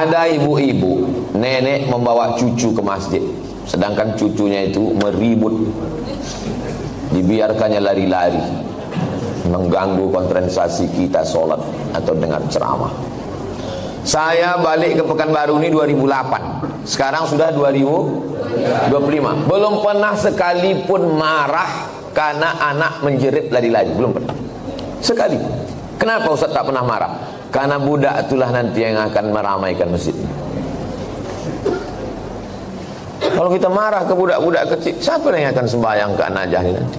Ada ibu-ibu, nenek membawa cucu ke masjid, sedangkan cucunya itu meribut, dibiarkannya lari-lari, mengganggu konsentrasi kita sholat atau dengar ceramah. Saya balik ke Pekanbaru ini 2008, sekarang sudah 2025, belum pernah sekalipun marah karena anak menjerit lari-lari, belum pernah sekali. Kenapa Ustaz tak pernah marah? Karena budak itulah nanti yang akan meramaikan masjid. Kalau kita marah ke budak-budak kecil, siapa yang akan sembahyang ke An-Najah ini nanti?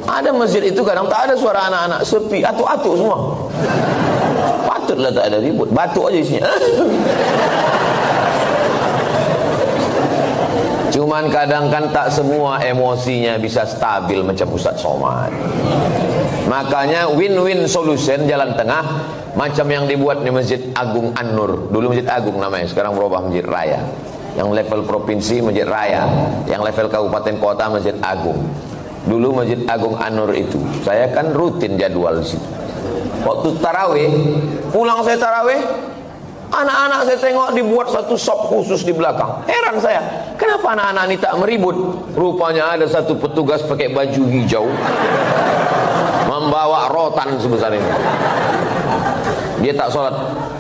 Ada masjid itu kadang tak ada suara anak-anak, sepi, atuk-atuk semua. Patutlah tak ada ribut, batuk aja isinya. Cuman kadang kan tak semua emosinya bisa stabil macam Ustaz Somad. Makanya win-win solution, jalan tengah, macam yang dibuat di Masjid Agung An-Nur. Dulu Masjid Agung namanya, sekarang berubah Masjid Raya. Yang level provinsi Masjid Raya, yang level kabupaten kota Masjid Agung. Dulu Masjid Agung An-Nur itu, saya kan rutin jadwal di situ. Waktu tarawih, pulang saya tarawih, anak-anak saya tengok dibuat satu sop khusus di belakang. Heran saya, kenapa anak-anak ini tak meribut? Rupanya ada satu petugas pakai baju hijau, membawa rotan sebesar ini. Dia tak sholat,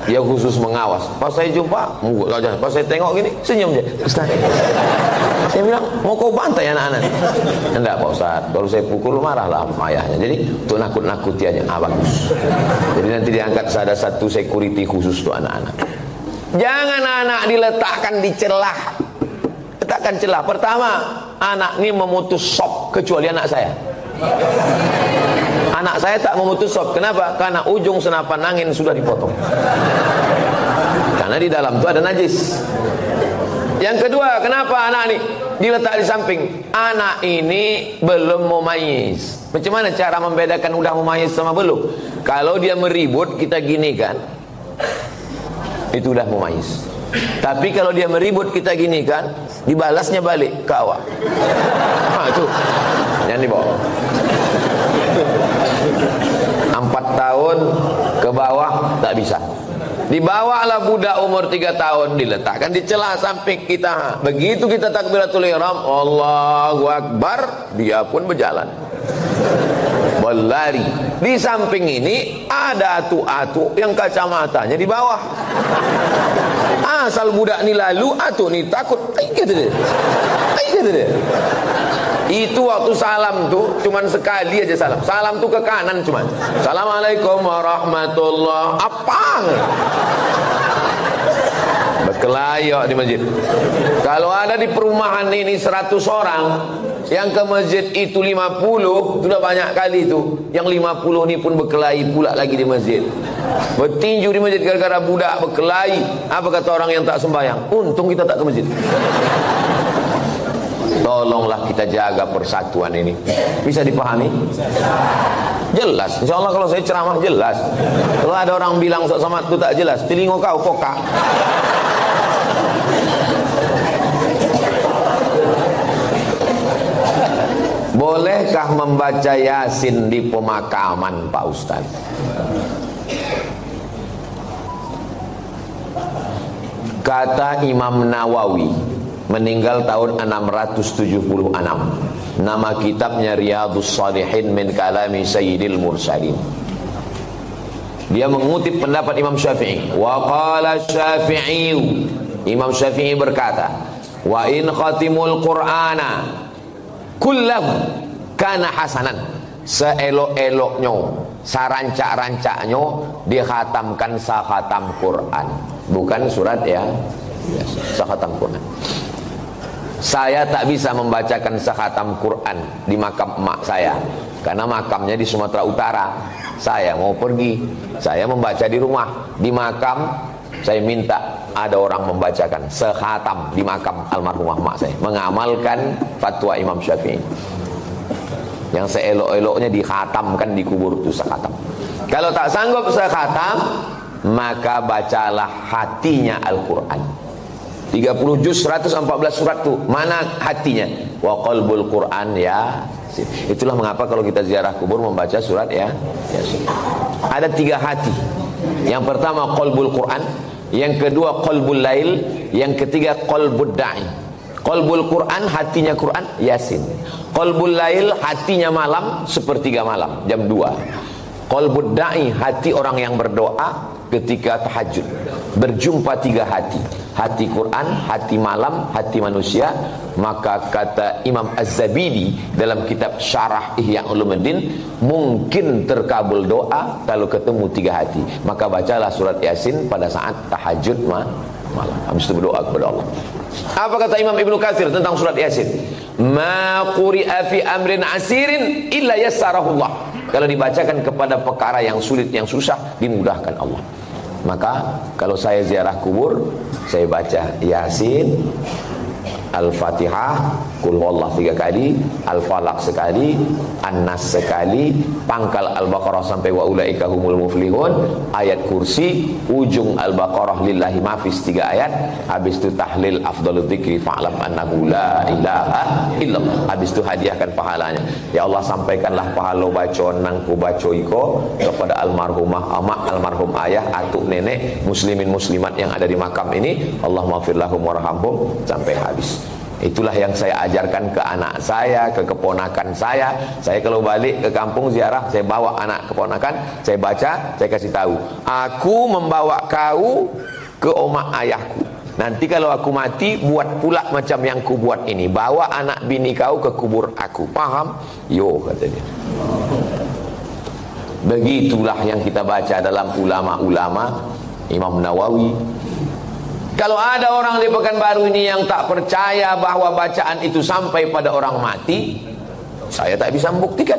dia khusus mengawas. Pas saya jumpa, pas saya tengok gini, senyum dia. Ustaz, saya bilang, mau kau bantai anak-anak? Enggak Pak Ustaz, kalau saya pukul marahlah ayahnya. Jadi untuk nakut-nakuti aja. Bagus. Jadi nanti diangkat ada satu security khusus untuk anak-anak. Jangan anak diletakkan di celah. Letakkan celah. Pertama, anak ini memutus sop, kecuali anak saya. Anak saya tak memutus sop. Kenapa? Karena ujung senapan angin sudah dipotong. Karena di dalam itu ada najis. Yang kedua, kenapa anak ini diletak di samping? Anak ini belum mumayyiz. Macam mana cara membedakan udah mumayyiz sama belum? Kalau dia meribut, kita gini kan, itu udah mumayyiz. Tapi kalau dia meribut, kita gini kan, dibalasnya balik ke awak. Itu yang dibawa 4 tahun ke bawah tak bisa. Dibawalah budak umur 3 tahun, diletakkan di celah samping kita. Begitu kita takbiratul ihram, Allahu Akbar, dia pun berjalan, berlari. Di samping ini ada atuk-atuk yang kacamatanya di bawah. Asal budak ni lalu, atuk ni takut. Kata dia. Kata dia. Itu waktu salam tuh cuman sekali aja salam. Salam tuh ke kanan cuman. Assalamualaikum warahmatullah. Apa? Berkelayok di masjid. Kalau ada di perumahan ini 100 orang, yang ke masjid itu 50, sudah banyak kali itu. Yang 50 ini pun berkelahi pula lagi di masjid. Bertinju di masjid gara-gara budak berkelahi. Apa kata orang yang tak sembahyang? Untung kita tak ke masjid. Tolonglah kita jaga persatuan ini. Bisa dipahami? Jelas. Insya Allah kalau saya ceramah jelas. Kalau ada orang bilang Ustaz Somad itu tak jelas, telinga kau kokak. Bolehkah membaca Yasin di pemakaman Pak Ustaz? Kata Imam Nawawi, meninggal tahun 676. Nama kitabnya Riyadhus Shalihin min kalami Sayyidil Mursalin. Dia mengutip pendapat Imam Syafi'i. Wa qala Syafi'i, Imam Syafi'i berkata, wa in khatimul Qur'ana kullahu kana hasanan. Seelok-eloknya, sarancak-rancaknya dikhatamkan sakhatam Quran, bukan surat ya, sakhatam Quran. Saya tak bisa membacakan sakhatam Quran di makam emak saya, karena makamnya di Sumatera Utara. Saya mau pergi, saya membaca di rumah. Di makam saya minta ada orang membacakan sakhatam di makam almarhumah emak saya, mengamalkan fatwa Imam Syafi'i. Yang seelok-eloknya dikhatamkan di kubur itu sakhatam. Kalau tak sanggup sakhatam, maka bacalah hatinya Al-Quran. 30 juz 114 surat tuh, mana hatinya? Wa qalbul Quran ya. Itulah mengapa kalau kita ziarah kubur membaca surat ya. Ada 3 hati. Yang pertama qalbul Quran, yang kedua qalbul lail, yang ketiga qalbud da'i. Qalbul Quran, hatinya Quran, Yasin. Qalbul lail, hatinya malam, sepertiga malam, jam 2. Qalbud da'i, hati orang yang berdoa ketika tahajud. Berjumpa 3 hati, hati Quran, hati malam, hati manusia. Maka kata Imam Az-Zabidi dalam kitab Syarah Ihya Ulumuddin, mungkin terkabul doa kalau ketemu 3 hati. Maka bacalah surat Yasin pada saat tahajud malam, habis itu berdoa kepada Allah. Apa kata Imam Ibnu Katsir tentang surat Yasin? Ma quri'a fi amrin asirin illa yassarahullah. Kalau dibacakan kepada perkara yang sulit, yang susah, dimudahkan Allah. Maka kalau saya ziarah kubur, saya baca Yasin, Al-Fatihah, Qul Huwallah 3 kali, Al-Falaq sekali, An-Nas sekali, pangkal Al-Baqarah sampai wa ulaika humul muflihun, ayat kursi, ujung Al-Baqarah lillahi mafis 3 ayat, habis itu tahlil afdhaludz dzikri fa'lam annahu la ilaha illallah. Habis itu hadiahkan pahalanya. Ya Allah, sampaikanlah pahala bacaan nang ku baca iko kepada almarhumah amak, almarhum ayah, atuk nenek, muslimin muslimat yang ada di makam ini. Allahumma ighfir lahum warhamhum sampai habis. Itulah yang saya ajarkan ke anak saya, ke keponakan saya. Saya kalau balik ke kampung ziarah, saya bawa anak keponakan, saya baca, saya kasih tahu, aku membawa kau ke omak ayahku. Nanti kalau aku mati, buat pula macam yang ku buat ini. Bawa anak bini kau ke kubur aku. Paham? Yo, kata dia. Begitulah yang kita baca dalam ulama-ulama. Imam Nawawi. Kalau ada orang di Pekanbaru ini yang tak percaya bahwa bacaan itu sampai pada orang mati, saya tak bisa membuktikan.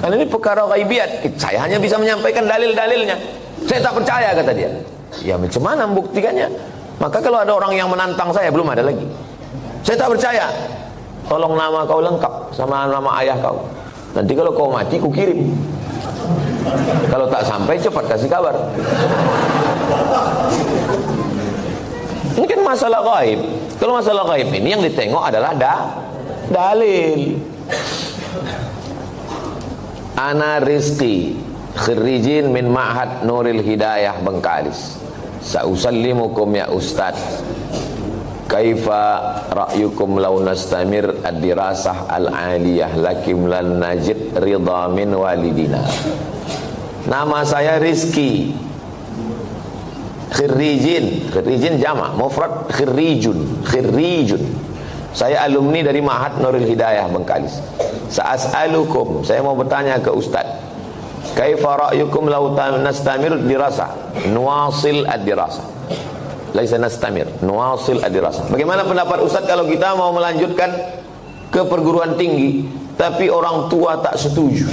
Karena ini perkara ghaibiat. Saya hanya bisa menyampaikan dalil-dalilnya. Saya tak percaya, kata dia. Ya macam mana membuktikannya? Maka kalau ada orang yang menantang saya, belum ada lagi. Saya tak percaya. Tolong nama kau lengkap sama nama ayah kau. Nanti kalau kau mati, ku kirim. Kalau tak sampai, cepat kasih kabar. Ini kan masalah gaib. Kalau masalah gaib ini yang ditengok adalah dalil. Ana Rizki, khirijin min Ma'had Nuril Hidayah Bengkalis. Sa'usallimukum ya Ustaz. Kaifa ra'yukum law nastamir ad-dirasah al-aliyah lakim lan najid ridha min walidina. Nama saya Rizki. Khirijin, khirijin jamak, mufrad khirijun, khirijun. Saya alumni dari Ma'had Nurul Hidayah Bengkalis. Sa'as'alukum, saya mau bertanya ke Ustaz. Kaifa ra'yukum law nastamir dirasa? Nuwasil ad-dirasa. Laisa nastamir, nuwasil ad-dirasa. Bagaimana pendapat Ustaz kalau kita mau melanjutkan ke perguruan tinggi tapi orang tua tak setuju?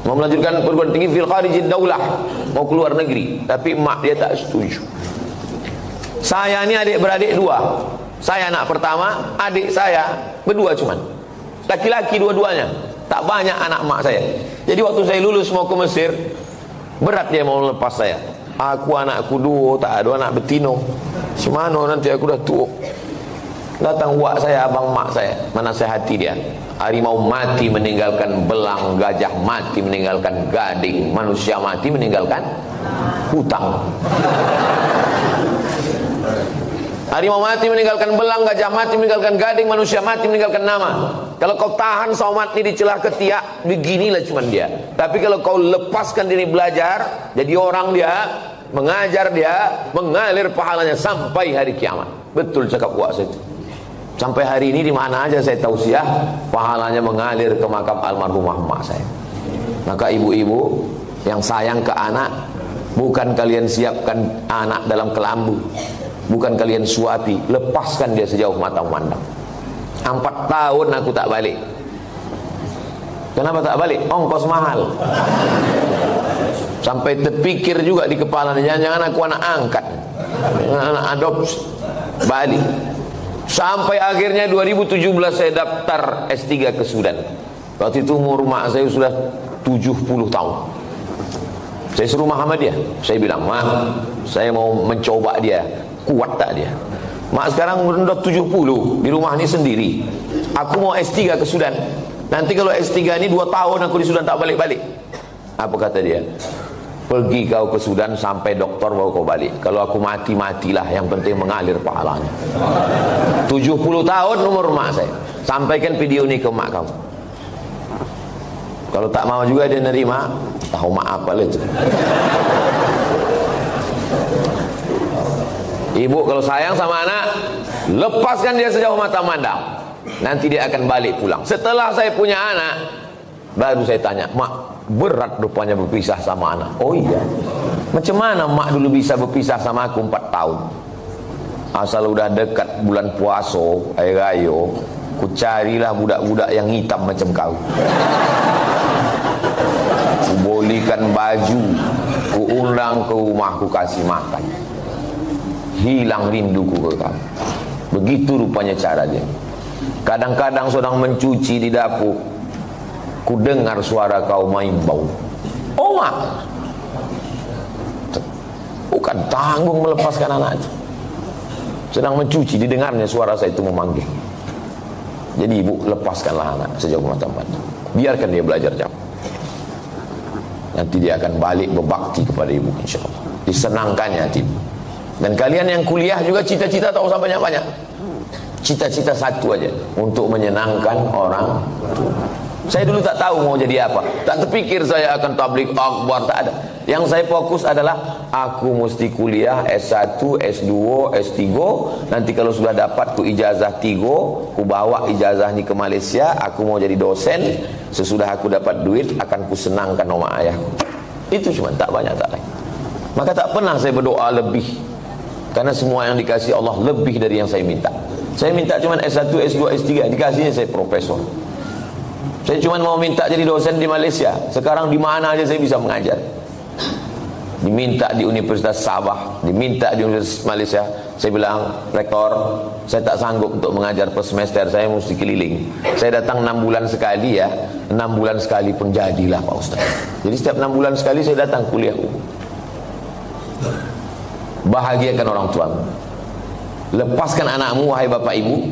Mau melanjutkan perguruan tinggi fil kharijid daulah, mau keluar negeri, tapi mak dia tak setuju. Saya ni adik-beradik 2. Saya anak pertama, adik saya berdua cuman. Laki-laki dua-duanya. Tak banyak anak mak saya. Jadi waktu saya lulus mau ke Mesir, berat dia mau lepas saya. Aku anakku 2, tak ada anak betino. Semana nanti aku dah tua. Datang wak saya, abang mak saya, menasihati dia. Harimau mati meninggalkan belang, gajah mati meninggalkan gading, manusia mati meninggalkan hutang. Harimau mati meninggalkan belang, gajah mati meninggalkan gading, manusia mati meninggalkan nama. Kalau kau tahan somat ini di celah ketiak, beginilah cuman dia. Tapi kalau kau lepaskan diri belajar, jadi orang dia, mengajar dia, mengalir pahalanya sampai hari kiamat. Betul cakap wak saya. Sampai hari ini di mana aja saya tausiah, pahalanya mengalir ke makam almarhumah mak saya. Maka ibu-ibu yang sayang ke anak, bukan kalian siapkan anak dalam kelambu, bukan kalian suapi, lepaskan dia sejauh mata memandang. 4 tahun aku tak balik. Kenapa tak balik? Ongkos mahal. Sampai terpikir juga di kepala, jangan-jangan aku anak angkat, anak adopsi. Balik. Sampai akhirnya 2017 saya daftar S3 ke Sudan. Waktu itu umur mak saya sudah 70 tahun. Saya suruh Muhammadiyah. Saya bilang, "Mak, saya mau mencoba dia. Kuat tak dia?" Mak sekarang sudah 70, di rumah ini sendiri. Aku mau S3 ke Sudan. Nanti kalau S3 ini 2 tahun aku di Sudan tak balik-balik. Apa kata dia? Pergi kau ke Sudan sampai dokter bawa kau balik. Kalau aku mati, matilah, yang penting mengalir pahalanya. 70 tahun umur mak saya. Sampaikan video ini ke mak kamu. Kalau tak mau juga dia nerima, tahu mak apa itu. Ibu kalau sayang sama anak, lepaskan dia sejauh mata mandang. Nanti dia akan balik pulang. Setelah saya punya anak, baru saya tanya, mak, berat rupanya berpisah sama anak. Oh iya, macam mana mak dulu bisa berpisah sama aku 4 tahun? Asal udah dekat bulan puasa, air raya, ku carilah budak-budak yang hitam macam kau. Ku bolikan baju, ku undang ke rumah, ku kasih makan. Hilang rinduku ke kamu. Begitu rupanya cara dia. Kadang-kadang sedang mencuci di dapur, ku dengar suara kau main bau. Oh mak, bukan tanggung melepaskan anak itu. Sedang mencuci, didengarnya suara saya itu memanggil. Jadi ibu, lepaskanlah anak sejauh mata pandang. Biarkan dia belajar jauh. Nanti dia akan balik berbakti kepada ibu, insya Allah. Disenangkannya hati. Dan kalian yang kuliah juga cita-cita tak usah banyak-banyak. Cita-cita satu aja, untuk menyenangkan orang tua. Saya dulu tak tahu mau jadi apa. Tak terpikir saya akan tabligh akbar, tak ada. Yang saya fokus adalah aku mesti kuliah S1, S2, S3. Nanti kalau sudah dapat ku ijazah 3, ku bawa ijazah ini ke Malaysia. Aku mau jadi dosen. Sesudah aku dapat duit, akan ku senangkan oma ayahku. Itu cuma, tak banyak, tak lain. Maka tak pernah saya berdoa lebih, karena semua yang dikasih Allah lebih dari yang saya minta. Saya minta cuma S1, S2, S3, dikasihnya saya profesor. Saya cuma mau minta jadi dosen di Malaysia. Sekarang di mana aja saya bisa mengajar. Diminta di Universitas Sabah, diminta di Universitas Malaysia. Saya bilang, rektor, saya tak sanggup untuk mengajar per semester, saya mesti keliling. Saya datang 6 bulan sekali ya. 6 bulan sekali pun jadilah Pak Ustaz. Jadi setiap 6 bulan sekali saya datang kuliah. Bahagiakan orang tuamu. Lepaskan anakmu, wahai bapak ibu.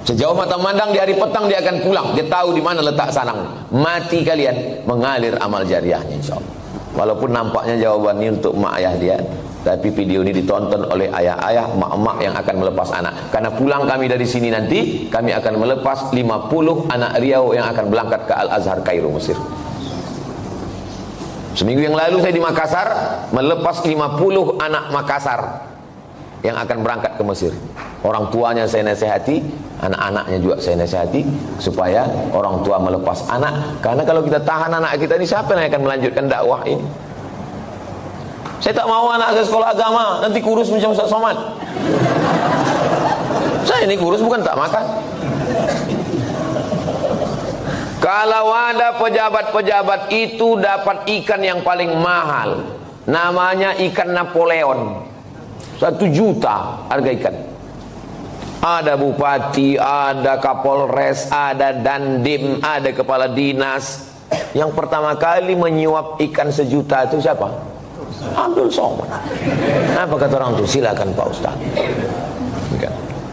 Sejauh mata mandang, di hari petang dia akan pulang. Dia tahu di mana letak sarang. Mati kalian, mengalir amal jariahnya insyaallah. Walaupun nampaknya jawaban ini untuk mak ayah dia, tapi video ini ditonton oleh ayah-ayah, mak-mak yang akan melepas anak. Karena pulang kami dari sini nanti, kami akan melepas 50 anak Riau yang akan berangkat ke Al-Azhar Kairo, Mesir. Seminggu yang lalu saya di Makassar, melepas 50 anak Makassar yang akan berangkat ke Mesir. Orang tuanya saya nasihati, anak-anaknya juga saya nasihati, supaya orang tua melepas anak. Karena kalau kita tahan anak kita ini, siapa yang akan melanjutkan dakwah ini? Saya tak mau anak saya sekolah agama, nanti kurus macam Ustaz Somad. Saya ini kurus bukan tak makan. Kalau ada pejabat-pejabat itu dapat ikan yang paling mahal, namanya ikan Napoleon, 1 juta harga ikan. Ada bupati, ada kapolres, ada dandim, ada kepala dinas. Yang pertama kali menyuap ikan 1 juta itu siapa? Abdul Somad. Apa kata orang itu? Silakan Pak Ustaz.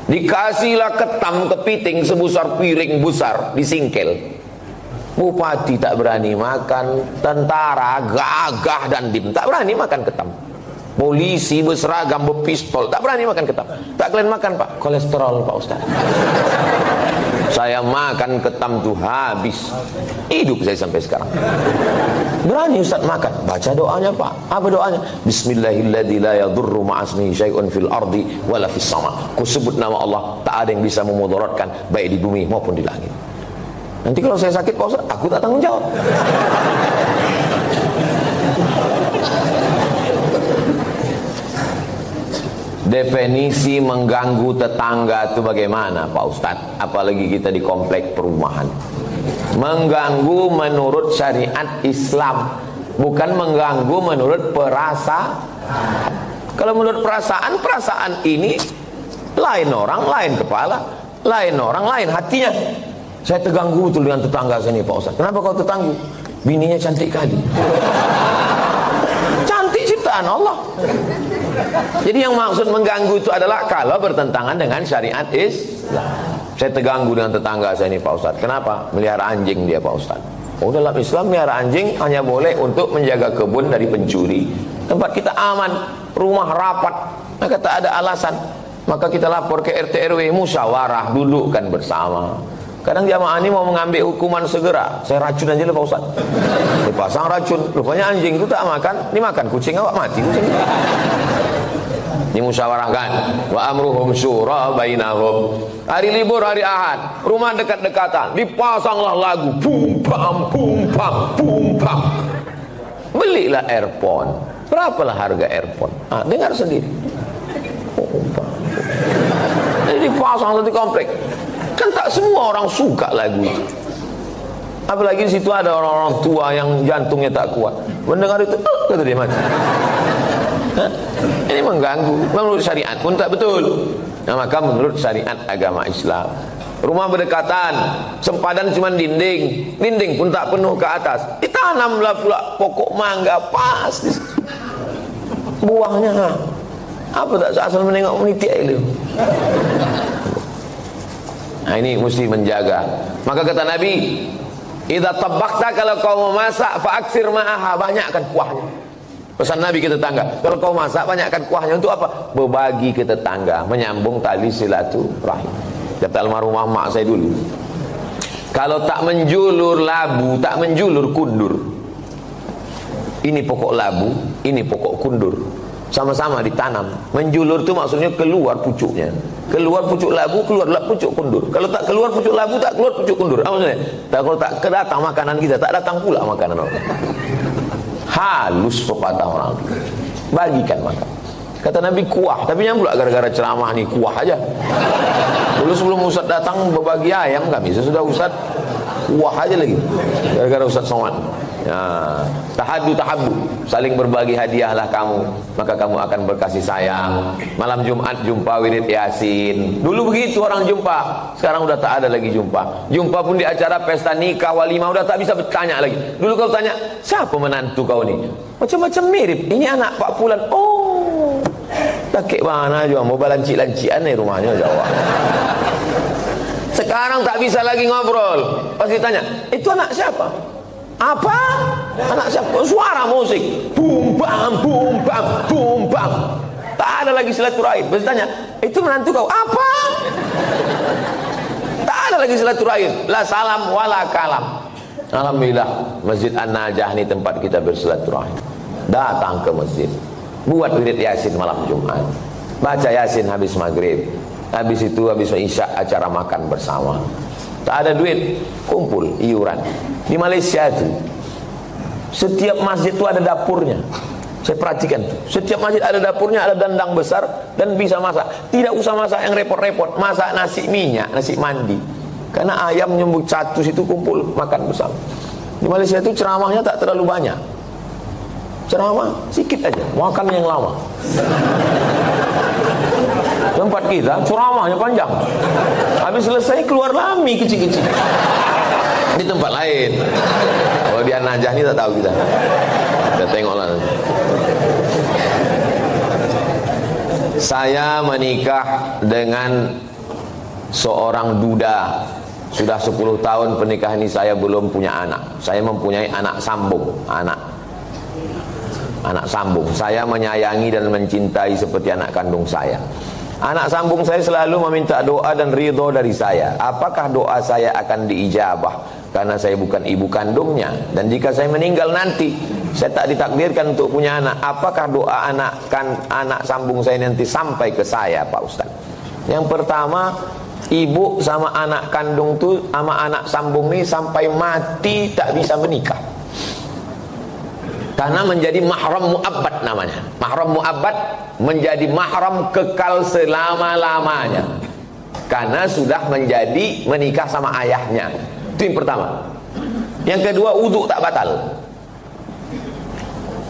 Dikasihlah ketam kepiting sebesar piring besar, disingkel. Bupati tak berani makan, tentara gagah dandim tak berani makan ketam. Polisi berseragam berpistol tak berani makan ketam. Tak kalian makan Pak, kolesterol Pak Ustaz. Saya makan ketam tuh habis hidup saya sampai sekarang. Berani Ustaz makan, baca doanya Pak. Apa doanya? Bismillahilladzi la yadurru ma'asmihi syai'un fil ardi wala fis sama. Ku sebut nama Allah, tak ada yang bisa memudaratkan baik di bumi maupun di langit. Nanti kalau saya sakit Pak Ustaz, aku tak tanggung jawab. Definisi mengganggu tetangga itu bagaimana Pak Ustadz? Apalagi kita di komplek perumahan. Mengganggu menurut syariat Islam, bukan mengganggu menurut perasaan. Kalau menurut perasaan, perasaan ini lain orang, lain kepala, lain orang, lain hatinya. Saya terganggu betul dengan tetangga saya ini Pak Ustadz. Kenapa kau terganggu? Bininya cantik kali. Cantik ciptaan Allah. Jadi yang maksud mengganggu itu adalah kalau bertentangan dengan syariat Islam. Saya terganggu dengan tetangga saya ini Pak Ustadz. Kenapa? Melihara anjing dia Pak Ustadz. Oh, dalam Islam miara anjing hanya boleh untuk menjaga kebun dari pencuri. Tempat kita aman, rumah rapat, maka tak ada alasan. Maka kita lapor ke RT RW, musyawarah, dudukkan bersama. Kadang jamaah ini mau mengambil hukuman segera, saya racun aja lah Pak Ustaz. Dipasang racun, rupanya anjing itu tak makan, dimakan kucing, awak mati kucing. Dimusyawarahkan. Wa amruhum syura bainahum. Hari libur, hari Ahad, rumah dekat-dekatan, dipasanglah lagu bum bam bum bam bum bam. Belilah earphone. Berapalah harga earphone? Dengar sendiri. Jadi dipasang satu komplek. Kan tak semua orang suka lagu itu. Apalagi di situ ada orang-orang tua yang jantungnya tak kuat. Mendengar itu, kata dia mati. Ini mengganggu. Menurut syariat pun tak betul. Nah, maka menurut syariat agama Islam, rumah berdekatan, sempadan cuma dinding, dinding pun tak penuh ke atas. Ditanamlah pula pokok mangga pas di situ. Buahnya apa tak asal menengok meniti itu. Nah, ini mesti menjaga. Maka kata Nabi, idza tabakhta, kalau kau memasak, faaksir ma'aha, banyakkan kuahnya. Pesan Nabi ke tetangga, kalau kau masak banyakkan kuahnya. Untuk apa? Berbagi ke tetangga, menyambung tali silaturahim. Kata almarhumah mak saya dulu, kalau tak menjulur labu, tak menjulur kundur. Ini pokok labu, ini pokok kundur, sama-sama ditanam. Menjulur itu maksudnya keluar pucuknya. Keluar pucuk labu, keluarlah pucuk kundur. Kalau tak keluar pucuk labu, tak keluar pucuk kundur. Apa maksudnya? Kalau tak kedatang makanan kita, tak datang pula makanan orang. Halus pepatah orang. Bagikan makan. Kata Nabi, kuah. Tapi yang pula gara-gara ceramah nih, kuah aja. Dulu sebelum Ustaz datang berbagi ayam kami, sesudah Ustaz kuah aja lagi. Gara-gara Ustaz Somad. Ya, tahaddu tahabbu, saling berbagi hadiahlah kamu, maka kamu akan berkasih sayang. Malam Jumat jumpa wirid Yasin. Dulu begitu orang jumpa, sekarang udah tak ada lagi jumpa. Jumpa pun di acara pesta nikah, walimah, udah tak bisa bertanya lagi. Dulu kalau tanya, siapa menantu kau nih? Macam-macam mirip. Ini anak Pak Fulan. Oh, takik mana juga, mau balancik-lancian nih rumahnya Jawa. Sekarang tak bisa lagi ngobrol. Pasti tanya, itu anak siapa? Apa? Anak siapa? Suara musik. Bum bam bum bam bum bam. Tak ada lagi silaturahim. Pasti tanya, itu menantu kau? Apa? Tak ada lagi silaturahim. La salam wala kalam. Alhamdulillah, Masjid An-Najah ini tempat kita bersilaturahim. Datang ke masjid, buat wirid Yasin malam Jumat, baca Yasin habis maghrib. Habis itu habis Isya acara makan bersama. Tak ada duit, kumpul iuran. Di Malaysia itu setiap masjid itu ada dapurnya. Saya perhatikan tuh, setiap masjid ada dapurnya, ada dandang besar dan bisa masak. Tidak usah masak yang repot-repot, masak nasi minyak, nasi mandi. Karena ayam nyembuk catus itu kumpul makan bersama. Di Malaysia itu ceramahnya tak terlalu banyak. Ceramah sikit aja, makan yang lama. Tempat kita ceramahnya panjang. Habis selesai keluar lami kecil-kecil. Di tempat lain. Kalau di An-Najah ini tak tahu kita. Kita tengoklah nanti. Saya menikah dengan seorang duda. Sudah 10 tahun pernikahan ini saya belum punya anak. Saya mempunyai anak sambung, anak sambung. Saya menyayangi dan mencintai seperti anak kandung saya. Anak sambung saya selalu meminta doa dan ridho dari saya. Apakah doa saya akan diijabah? Karena saya bukan ibu kandungnya. Dan jika saya meninggal nanti, saya tak ditakdirkan untuk punya anak. Apakah doa anak sambung saya nanti sampai ke saya, Pak Ustaz? Yang pertama, ibu sama anak kandung tuh sama anak sambung ini sampai mati tak bisa menikah. Karena menjadi mahram mu'abbad namanya. Mahram mu'abbad menjadi mahram kekal selama-lamanya. Karena sudah menjadi menikah sama ayahnya. Itu yang pertama. Yang kedua, wudu tak batal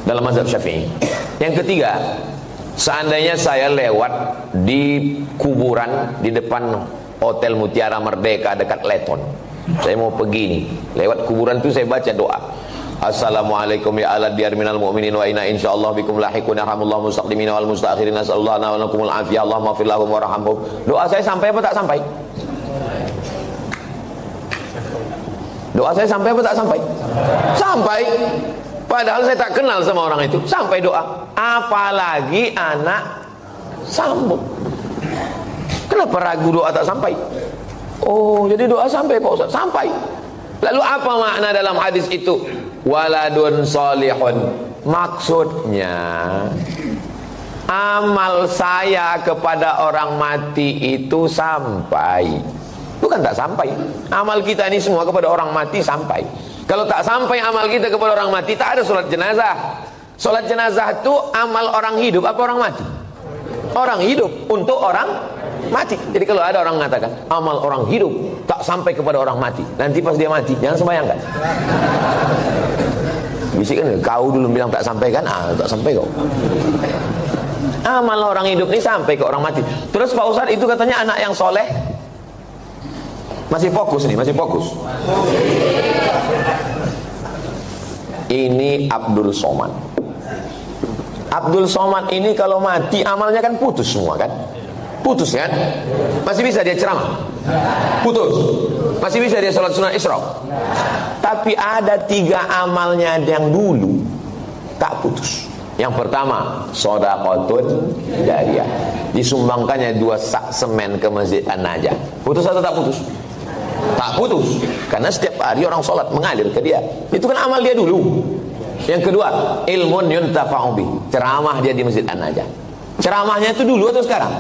dalam mazhab Syafi'i. Yang ketiga, seandainya saya lewat di kuburan di depan Hotel Mutiara Merdeka dekat Leton, saya mau pergi nih, lewat kuburan itu saya baca doa, Assalamualaikum ya ala diyar minal mu'minin wa inna insyaallah bikum lahiqun yarhamullahu mustaqdimina wal mustaakhirin nasallallahu wa lakumul afiyah Allahumma fir lahum warhamhum. Doa saya sampai apa tak sampai? Doa saya sampai apa tak sampai? Sampai. Padahal saya tak kenal sama orang itu, sampai doa. Apalagi anak sambung. Kenapa ragu doa tak sampai? Oh, jadi doa sampai Pak Ustaz? Sampai. Lalu apa makna dalam hadis itu? Waladun solihun. Maksudnya amal saya kepada orang mati itu sampai. Bukan tak sampai. Amal kita ini semua kepada orang mati sampai. Kalau tak sampai amal kita kepada orang mati, tak ada sholat jenazah. Sholat jenazah itu amal orang hidup apa orang mati? Orang hidup untuk orang mati. Jadi kalau ada orang mengatakan amal orang hidup tak sampai kepada orang mati, nanti pas dia mati jangan sembahyangkan. Bisikan, kau dulu bilang tak sampai kan? Tak sampai kau. Amal orang hidup ini sampai ke orang mati. Terus Pak Ustadz itu katanya anak yang soleh. Masih fokus nih, masih fokus. Ini Abdul Somad. Abdul Somad ini kalau mati amalnya kan putus semua kan? Putus kan? Masih bisa dia ceramah? Putus. Masih bisa dia sholat sunnah Isra? Tapi ada 3 amalnya yang dulu tak putus. Yang pertama, shadaqatun jariyah. Disumbangkannya 2 sak semen ke Masjid An-Najah. Putus atau tak putus? Tak putus. Karena setiap hari orang sholat mengalir ke dia. Itu kan amal dia dulu. Yang kedua, ilmun yuntafa'u bih. Ceramah dia di Masjid An-Najah. Ceramahnya itu dulu atau sekarang?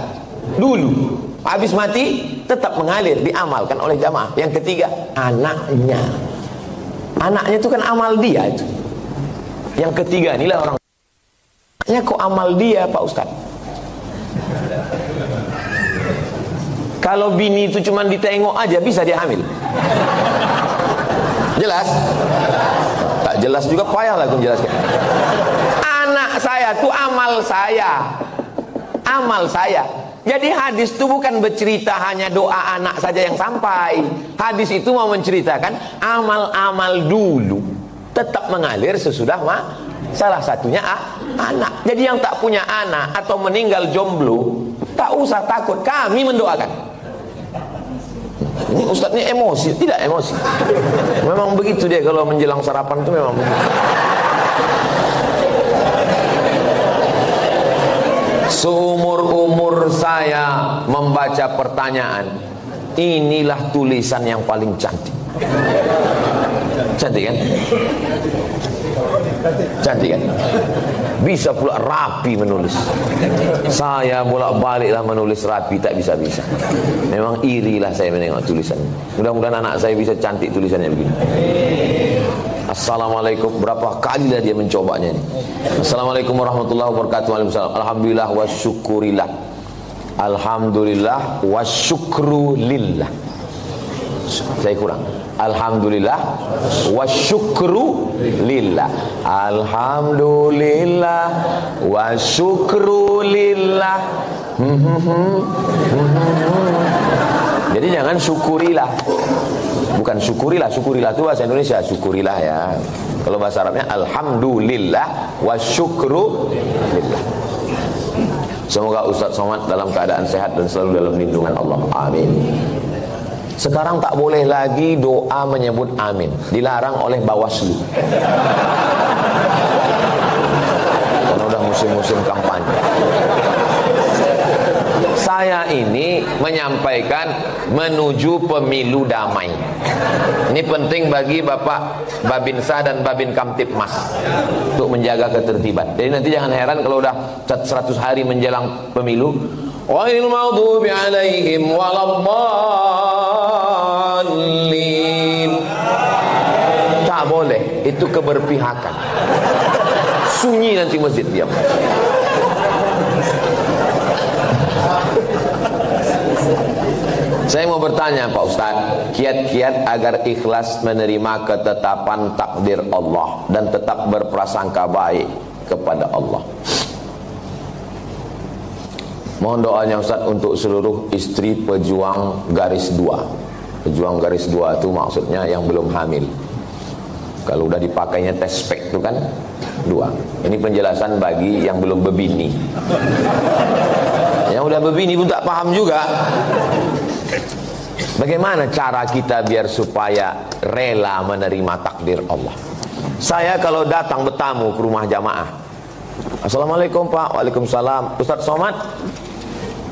Dulu. Habis mati tetap mengalir, diamalkan oleh jamaah. Yang ketiga, anaknya. Anaknya itu kan amal dia itu. Yang ketiga, inilah orang. Ya kok amal dia Pak Ustaz? Kalau bini itu cuma ditengok aja bisa dia hamil. Jelas? Tak jelas juga payahlah aku menjelaskan. Anak saya itu amal saya. Amal saya. Jadi hadis itu bukan bercerita hanya doa anak saja yang sampai. Hadis itu mau menceritakan amal-amal dulu tetap mengalir sesudah salah satunya anak. Jadi yang tak punya anak atau meninggal jomblo tak usah takut, kami mendoakan. Ini Ustaz ini emosi, tidak emosi. Memang begitu dia kalau menjelang sarapan itu memang begitu. Seumur-umur saya membaca pertanyaan, inilah tulisan yang paling cantik. Cantik kan? Cantik kan? Bisa pula rapi menulis. Saya bolak-baliklah menulis rapi, tak bisa-bisa. Memang irilah saya menengok tulisan. Mudah-mudahan anak saya bisa cantik tulisannya begini. Assalamualaikum, berapa kali lah dia mencobanya ini. Assalamualaikum warahmatullahi wabarakatuh. Waalaikumsalam. Alhamdulillah wa syukurillah. Alhamdulillah wa syukru lillah. Saya kurang. Alhamdulillah wa syukru lillah. Alhamdulillah wa syukru lillah. Jadi jangan syukurilah. Bukan syukurilah, syukurilah itu bahasa Indonesia, syukurilah ya. Kalau bahasa Arabnya alhamdulillah wa syukru lillah. Semoga Ustaz Somad dalam keadaan sehat dan selalu dalam lindungan Allah. Amin. Sekarang tak boleh lagi doa menyebut amin, dilarang oleh Bawaslu. Karena udah musim-musim kampanye. Saya ini menyampaikan menuju pemilu damai. Ini penting bagi Bapak Babinsa dan Babin Kamtipmas untuk menjaga ketertiban. Jadi nanti jangan heran kalau udah 100 hari menjelang pemilu, ghairil maghdubi alaihim waladdallin. Tak boleh, itu keberpihakan. Sunyi nanti masjid diam. Saya mau bertanya Pak Ustaz, kiat-kiat agar ikhlas menerima ketetapan takdir Allah dan tetap berprasangka baik kepada Allah. Mohon doanya Ustaz untuk seluruh istri pejuang garis 2. Pejuang garis 2 itu maksudnya yang belum hamil. Kalau udah dipakainya tes spek itu kan 2. Ini penjelasan bagi yang belum berbini. Yang udah berbini pun tak paham juga. Bagaimana cara kita biar supaya rela menerima takdir Allah? Saya kalau datang bertamu ke rumah jamaah, Assalamualaikum Pak. Waalaikumsalam. Ustaz Somad,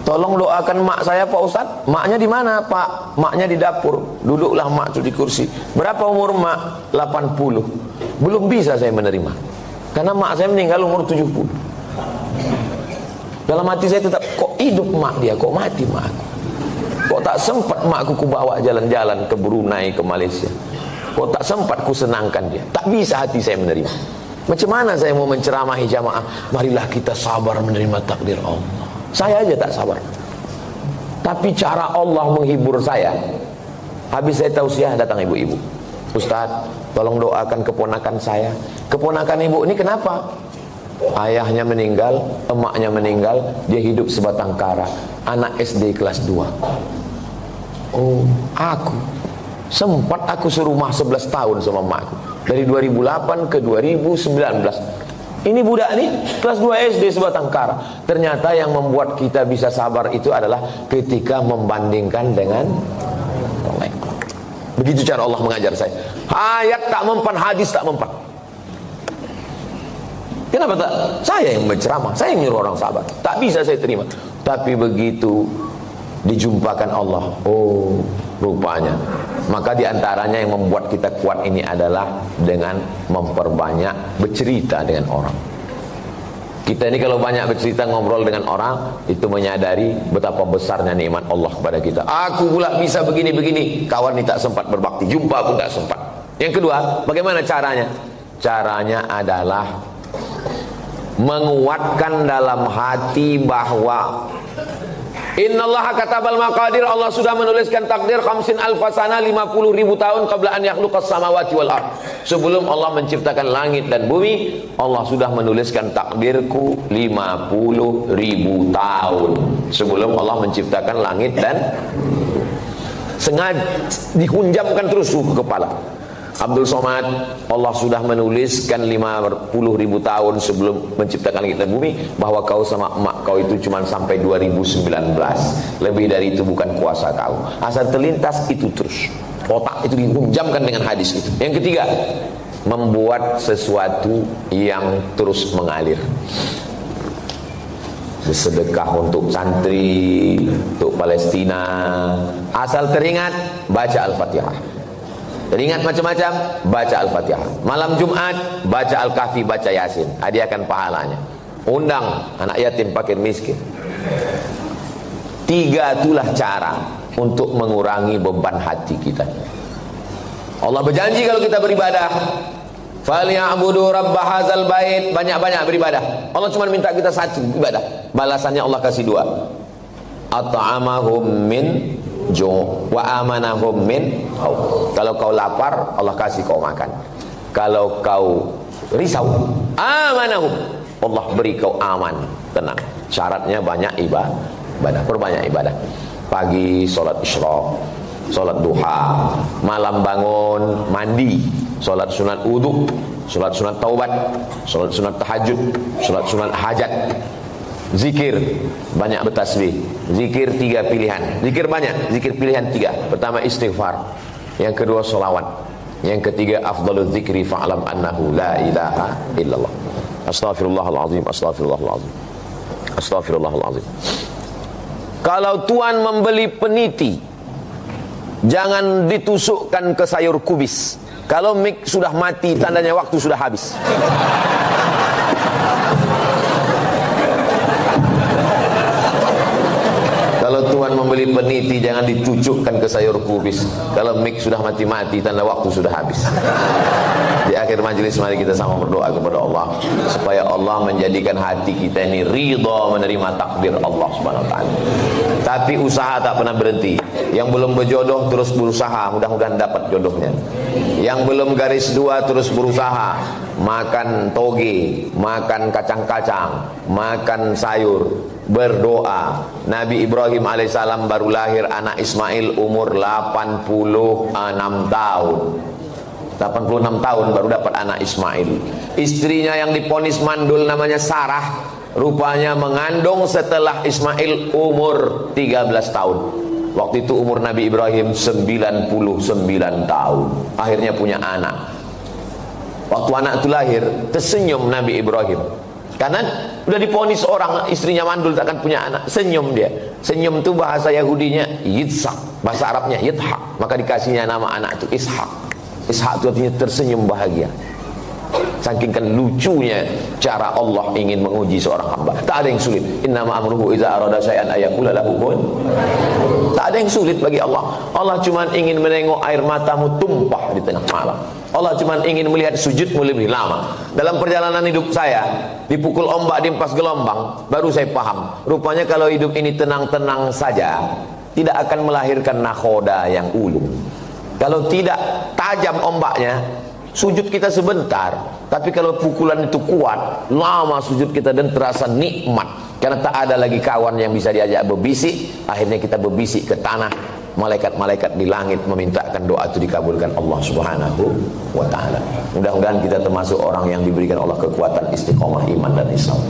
tolong doakan mak saya Pak Ustaz. Maknya di mana Pak? Maknya di dapur. Duduklah mak itu di kursi. Berapa umur mak? 80. Belum bisa saya menerima, karena mak saya meninggal umur 70. Dalam hati saya tetap, kok hidup mak dia, kok mati mak aku? Kok tak sempat makku ku bawa jalan-jalan ke Brunei, ke Malaysia? Kok tak sempat ku senangkan dia? Tak bisa hati saya menerima. Macam mana saya mau menceramahi jamaah? Marilah kita sabar menerima takdir Allah. Saya aja tak sabar. Tapi cara Allah menghibur saya. Habis saya tausiah, datang ibu-ibu. Ustaz, tolong doakan keponakan saya. Keponakan ibu ini kenapa? Ayahnya meninggal, emaknya meninggal, dia hidup sebatang kara. Anak SD kelas 2. Oh, sempat aku serumah 11 tahun sama emakku. Dari 2008 ke 2019. Ini budak nih kelas 2 SD sebatang kara. Ternyata yang membuat kita bisa sabar itu adalah ketika membandingkan dengan orang lain. Begitu cara Allah mengajar saya. Ayat tak mempan, hadis tak mempan. Kenapa tak? Saya yang berceramah, saya yang nyuruh orang sabar. Tak bisa saya terima. Tapi begitu dijumpakan Allah, oh rupanya. Maka diantaranya yang membuat kita kuat ini adalah dengan memperbanyak bercerita dengan orang. Kita ini kalau banyak bercerita, ngobrol dengan orang, itu menyadari betapa besarnya nikmat Allah kepada kita. Aku pula bisa begini-begini, kawan ini tak sempat berbakti, jumpa pun tak sempat. Yang kedua, bagaimana caranya? Caranya adalah menguatkan dalam hati bahwa innallaha katabal maqadir, Allah sudah menuliskan takdir 50 alfasana, 50.000 tahun qabla an yakhluqas samawati wal ard. Sebelum Allah menciptakan langit dan bumi, Allah sudah menuliskan takdirku 50.000 tahun sebelum Allah menciptakan langit dan sengaja dihunjamkan terus ke kepala. Abdul Somad, Allah sudah menuliskan 50.000 tahun sebelum menciptakan langit dan bumi bahwa kau sama emak kau itu cuma sampai 2019. Lebih dari itu bukan kuasa kau. Asal terlintas itu terus. Otak itu dihunjamkan dengan hadis itu. Yang ketiga, membuat sesuatu yang terus mengalir. Bersedekah untuk santri, untuk Palestina. Asal teringat, baca Al-Fatihah. Teringat macam-macam, baca Al-Fatihah. Malam Jumat, baca Al-Kahfi, baca Yasin. Hadiahkan pahalanya. Undang anak yatim, fakir, miskin. 3 itulah cara untuk mengurangi beban hati kita. Allah berjanji kalau kita beribadah, falyabudu rabb hadzal bait, banyak-banyak beribadah. Allah cuma minta kita satu ibadah. Balasannya Allah kasih 2. At'amahum min ju' wa amanahum min khauf. Kalau kau lapar, Allah kasih kau makan. Kalau kau risau, amanahum, Allah beri kau aman, tenang. Syaratnya banyak ibadah, perbanyak ibadah. Pagi solat isyraq, solat duha, malam bangun mandi, solat sunat wudu, solat sunat taubat, solat sunat tahajud, solat sunat hajat. Zikir, banyak bertasbih. Zikir 3 pilihan. Zikir banyak, zikir pilihan 3. Pertama istighfar, yang kedua sholawat, yang ketiga afdalul zikri fa'lam annahu la ilaha illallah. Astaghfirullahalazim, astaghfirullahalazim, astaghfirullahalazim. Kalau tuan membeli peniti, jangan ditusukkan ke sayur kubis. Kalau mik sudah mati, tandanya waktu sudah habis. Kalau tuan membeli peniti, jangan dicucukkan ke sayur kubis. Kalau mik sudah mati-mati, tanda waktu sudah habis. Di akhir majelis mari kita sama berdoa kepada Allah supaya Allah menjadikan hati kita ini ridha menerima takdir Allah Subhanahu wa taala. Tapi usaha tak pernah berhenti. Yang belum berjodoh terus berusaha, mudah-mudahan dapat jodohnya. Yang belum garis 2 terus berusaha, makan toge, makan kacang-kacang, makan sayur, berdoa. Nabi Ibrahim alaihissalam baru lahir anak Ismail umur 86 tahun. 86 tahun baru dapat anak Ismail. Istrinya yang diponis mandul namanya Sarah, rupanya mengandung setelah Ismail umur 13 tahun. Waktu itu umur Nabi Ibrahim 99 tahun. Akhirnya punya anak. Waktu anak itu lahir, tersenyum Nabi Ibrahim. Karena udah diponis orang istrinya mandul takkan punya anak, senyum dia. Senyum itu bahasa Yahudinya Yitzhak, bahasa Arabnya Yithak. Maka dikasihnya nama anak itu Ishak. Ishak itu artinya tersenyum bahagia. Saking kan lucunya cara Allah ingin menguji seorang hamba. Tak ada yang sulit. Innama amruhu iza arada syai'an ayaqula lahu kun. Tak ada yang sulit bagi Allah. Allah cuma ingin menengok air matamu tumpah di tengah malam. Allah cuma ingin melihat sujudmu lebih lama. Dalam perjalanan hidup saya, dipukul ombak, diempas gelombang, baru saya paham. Rupanya kalau hidup ini tenang-tenang saja, tidak akan melahirkan nakhoda yang ulung. Kalau tidak tajam ombaknya, sujud kita sebentar. Tapi kalau pukulan itu kuat, lama sujud kita dan terasa nikmat. Karena tak ada lagi kawan yang bisa diajak berbisik. Akhirnya kita berbisik ke tanah. Malaikat-malaikat di langit memintakan doa itu dikabulkan Allah Subhanahu wa ta'ala. Mudah-mudahan kita termasuk orang yang diberikan Allah kekuatan istiqomah iman dan Islam.